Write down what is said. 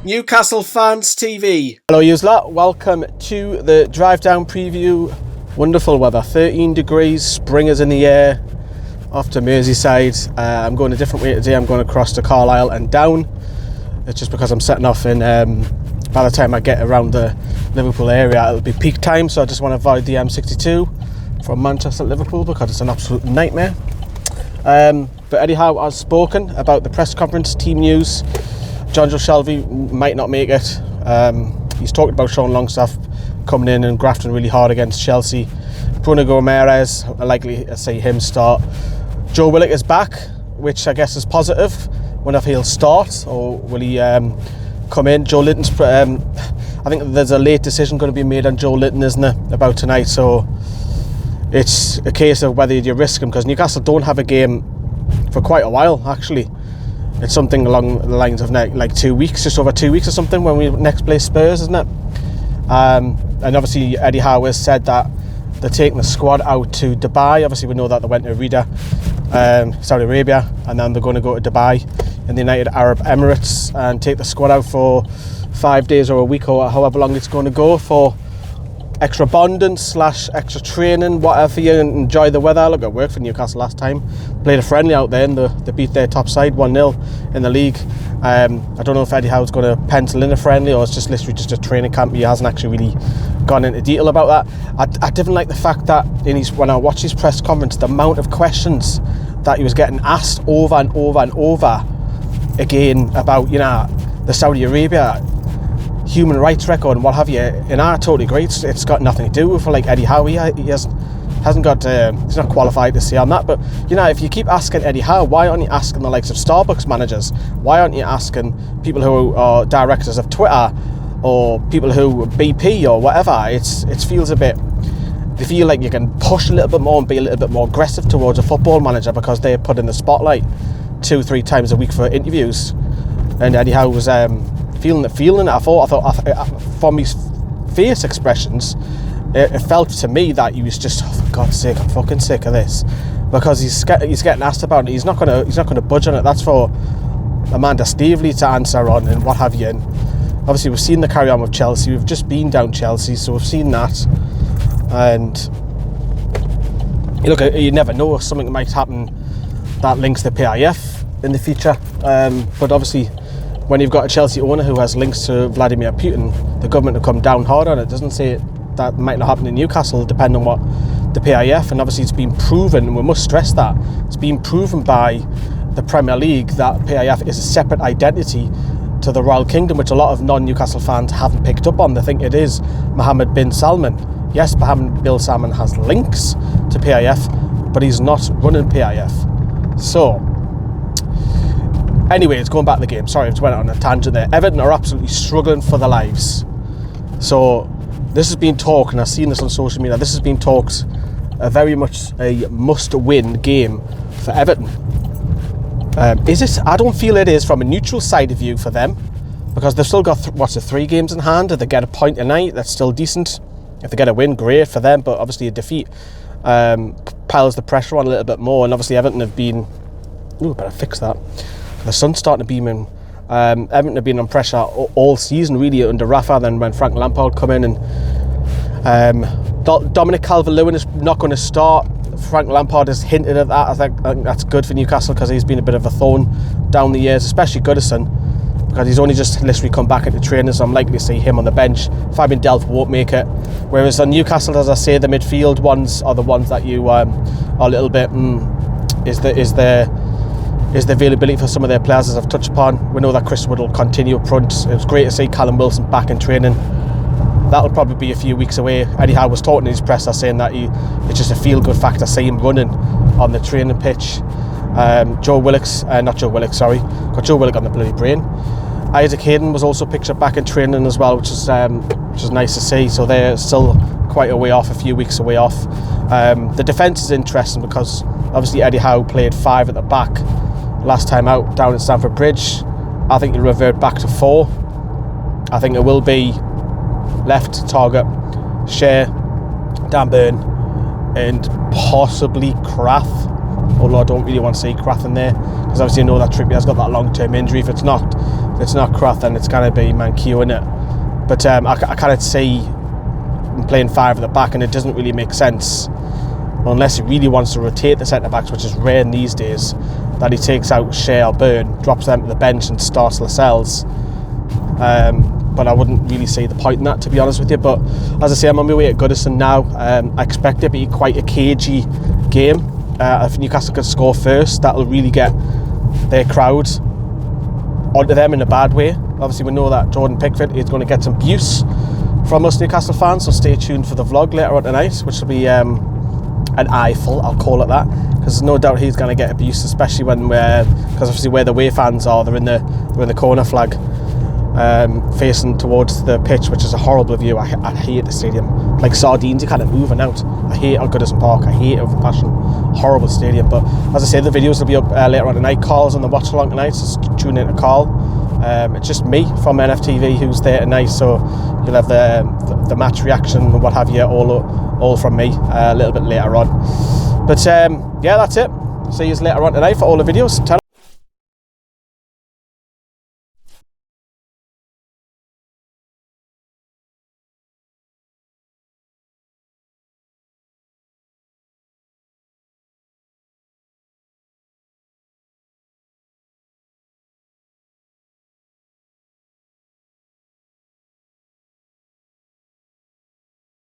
Newcastle Fans TV. Hello yous lot, welcome to the drive down preview. Wonderful weather, 13 degrees, spring is in the air off to Merseyside. I'm going a different way today. I'm going across to Carlisle and down. It's just because I'm setting off in by the time I get around the Liverpool area it'll be peak time, so I just want to avoid the M62 from Manchester to Liverpool because it's an absolute nightmare. But Eddie Howe has spoken about the press conference, team news. John Joe Shelby might not make it. He's talked about Sean Longstaff coming in and grafting really hard against Chelsea. Bruno Gomes, likely to see him start. Joe Willock is back, which I guess is positive. Wonder if he'll start or will he come in. Joe Linton's, I think there's a late decision going to be made on Joe Linton, isn't there, about tonight? So it's a case of whether you risk him, because Newcastle don't have a game for quite a while, actually. It's something along the lines of like 2 weeks, just over 2 weeks or something, when we next play Spurs, isn't it? And obviously Eddie Howe has said that they're taking the squad out to Dubai. Obviously we know that they went to Riyadh, Saudi Arabia, and then they're going to go to Dubai in the United Arab Emirates and take the squad out for 5 days or a week or however long it's going to go, for extra bonding / extra training, whatever, you enjoy the weather. Look, it worked for Newcastle last time. Played a friendly out there and they beat their top side 1-0 in the league. I don't know if Eddie Howe's going to pencil in a friendly or it's just literally just a training camp. He hasn't actually really gone into detail about that. I didn't like the fact that when I watched his press conference, the amount of questions that he was getting asked over and over and over again about, the Saudi Arabia human rights record and what have you, and I totally agree. It's got nothing to do with Eddie Howe. He hasn't got he's not qualified to say on that. But if you keep asking Eddie Howe, why aren't you asking the likes of Starbucks managers? Why aren't you asking people who are directors of Twitter or people who BP or whatever? It feels a bit. They feel like you can push a little bit more and be a little bit more aggressive towards a football manager because they're put in the spotlight 2-3 times a week for interviews. And Eddie Howe was feeling it. I thought from his face expressions, it felt to me that he was just, for God's sake, I'm fucking sick of this, because he's getting asked about it. He's not gonna budge on it. That's for Amanda Staveley to answer on and what have you. And obviously we've seen the carry on with Chelsea. We've just been down Chelsea, so we've seen that. And you never know, something might happen that links the PIF in the future. But obviously, when you've got a Chelsea owner who has links to Vladimir Putin, the government will come down hard on it. It doesn't say that might not happen in Newcastle, depending on what the PIF, and obviously it's been proven, and we must stress that, it's been proven by the Premier League that PIF is a separate identity to the Royal Kingdom, which a lot of non-Newcastle fans haven't picked up on. They think it is Mohammed bin Salman. Yes, Mohammed bin Salman has links to PIF, but he's not running PIF. So, anyway, it's going back to the game. Sorry, I just went on a tangent there. Everton are absolutely struggling for their lives. So this has been talked, and I've seen this on social media, this has been talked very much a must-win game for Everton. Is it? I don't feel it is from a neutral side of view for them, because they've still got 3 games in hand. If they get a point tonight, that's still decent. If they get a win, great for them, but obviously a defeat piles the pressure on a little bit more. And obviously Everton have been... better fix that. The sun's starting to beam in. Everton have been on pressure all season, really, under Rafa. Then when Frank Lampard come in, and Dominic Calvert-Lewin is not going to start. Frank Lampard has hinted at that. I think that's good for Newcastle, because he's been a bit of a thorn down the years, especially Goodison, because he's only just literally come back into training, so I'm likely to see him on the bench. Fabian Delph won't make it. Whereas on Newcastle, as I say, the midfield ones are the ones that you are a little bit is the availability for some of their players, as I've touched upon. We know that Chris Wood will continue up front. It was great to see Callum Wilson back in training. That'll probably be a few weeks away. Eddie Howe was talking in his presser saying that it's just a feel-good factor to see him running on the training pitch. Got Joe Willock on the bloody brain. Isaac Hayden was also picked up back in training as well, which is nice to see. So they're still quite a way off, a few weeks away off. The defence is interesting because obviously Eddie Howe played 5 at the back last time out down at Stamford Bridge. I think he'll revert back to 4. I think it will be left Target, Shea, Dan Burn, and possibly Kraft. although I don't really want to see Crath in there, because obviously you know that Trippier's got that long-term injury. If it's not Crath, then it's going to be Manquillo in it. But I can't see him playing 5 at the back, and it doesn't really make sense unless he really wants to rotate the centre-backs, which is rare in these days, that he takes out Shea or Byrne, drops them to the bench and starts Lascelles. But I wouldn't really see the point in that, to be honest with you. But as I say, I'm on my way at Goodison now. I expect it to be quite a cagey game. If Newcastle could score first, that'll really get their crowd onto them in a bad way. Obviously, we know that Jordan Pickford is going to get some abuse from us Newcastle fans, so stay tuned for the vlog later on tonight, which will be an eyeful, I'll call it that, because there's no doubt he's going to get abuse, especially when because obviously where the away fans are, they're in the corner flag, facing towards the pitch, which is a horrible view. I hate the stadium, like sardines, you can't move and out. I hate Goodison Park, I hate it with passion. Horrible stadium. But as I say, the videos will be up later on tonight. Carl's on the watch along tonight, so tune in to Carl. It's just me from NFTV who's there tonight, so you'll have the match reaction and what have you all from me a little bit later on. But yeah, that's it. See you later on tonight for all the videos.